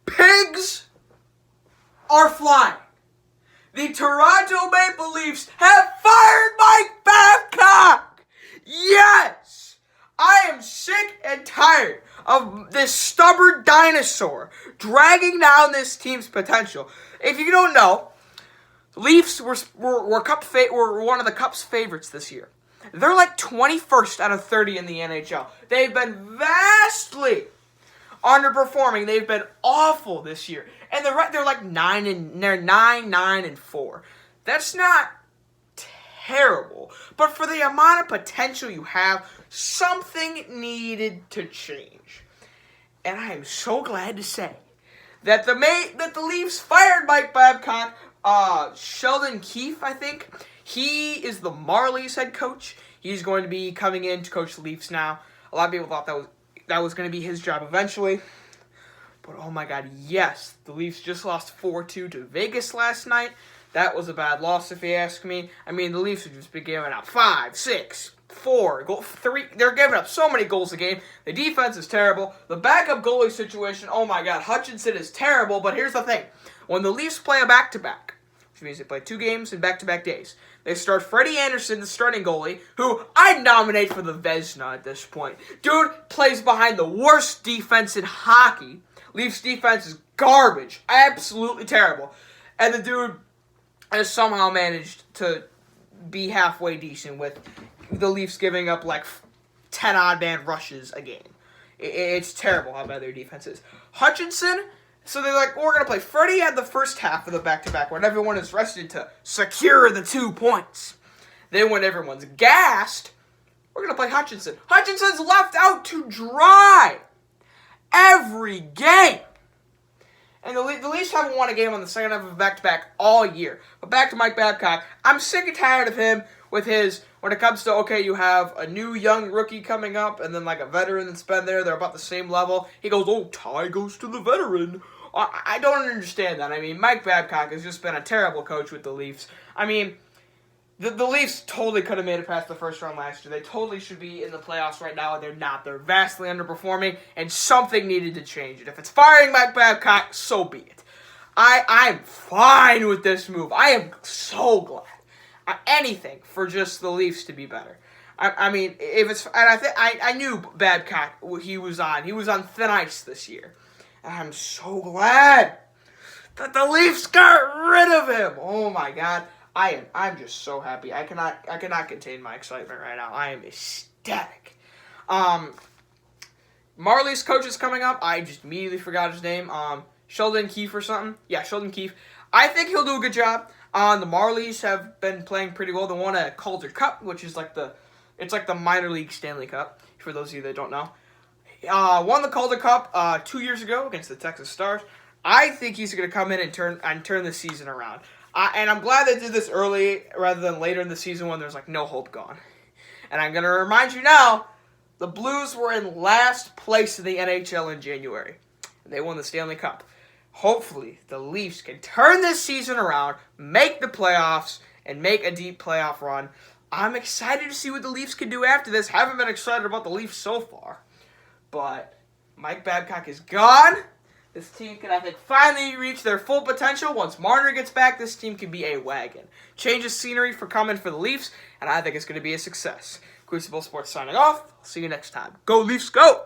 pigs are flying. The Toronto Maple Leafs have fired Mike Babcock! Yes! I am sick and tired of this stubborn dinosaur dragging down this team's potential. If you don't know, the Leafs were one of the Cup's favorites this year. They're like 21st out of 30 in the NHL. They've been vastly underperforming. They've been awful this year, and they're like 9-4. That's not terrible, but for the amount of potential you have, something needed to change. And I am so glad to say that the Leafs fired Mike Babcock. Sheldon Keefe, I think, he is the Marlies head coach. He's going to be coming in to coach the Leafs now. A lot of people thought that was going to be his job eventually. But oh my God, yes, the Leafs just lost 4-2 to Vegas last night. That was a bad loss, if you ask me. I mean, the Leafs have just been giving up 5, 6, 4, 3. They're giving up so many goals a game. The defense is terrible. The backup goalie situation, oh my God, Hutchinson is terrible. But here's the thing. When the Leafs play a back-to-back, which means they play 2 games in back-to-back days, they start Freddie Anderson, the starting goalie, who I'd nominate for the Vezina at this point. Dude plays behind the worst defense in hockey. Leafs defense is garbage. Absolutely terrible. And the dude has somehow managed to be halfway decent with the Leafs giving up like 10 odd man rushes a game. It's terrible how bad their defense is. Hutchinson, so they're like, we're going to play. Freddie had the first half of the back-to-back when everyone is rested to secure the 2 points. Then when everyone's gassed, we're going to play Hutchinson. Hutchinson's left out to dry every game. And the Leafs haven't won a game on the second half of a back-to-back all year. But back to Mike Babcock. I'm sick and tired of him with his, when it comes to, okay, you have a new young rookie coming up and then like a veteran that's been there. They're about the same level. He goes, oh, tie goes to the veteran. I don't understand that. I mean, Mike Babcock has just been a terrible coach with the Leafs. I mean, the Leafs totally could have made it past the first round last year. They totally should be in the playoffs right now, and they're not. They're vastly underperforming, and something needed to change. And if it's firing Mike Babcock, so be it. I'm fine with this move. I am so glad. Anything for just the Leafs to be better. I mean, if it's, and I knew Babcock. He was on thin ice this year. And I'm so glad that the Leafs got rid of him. Oh my God. I'm just so happy. I cannot contain my excitement right now. I am ecstatic. Marley's coach is coming up. I just immediately forgot his name. Sheldon Keefe or something. Yeah, Sheldon Keefe. I think he'll do a good job. The Marlies have been playing pretty well. They won a Calder Cup, which is like the minor league Stanley Cup, for those of you that don't know. Won the Calder Cup 2 years ago against the Texas Stars. I think he's going to come in and turn the season around. And I'm glad they did this early rather than later in the season when there's like no hope gone. And I'm going to remind you now, the Blues were in last place in the NHL in January. They won the Stanley Cup. Hopefully, the Leafs can turn this season around, make the playoffs, and make a deep playoff run. I'm excited to see what the Leafs can do after this. Haven't been excited about the Leafs so far. But Mike Babcock is gone. This team can, I think, finally reach their full potential. Once Marner gets back, this team can be a wagon. Change of scenery for coming for the Leafs, and I think it's going to be a success. Crucible Sports signing off. I'll see you next time. Go Leafs, go!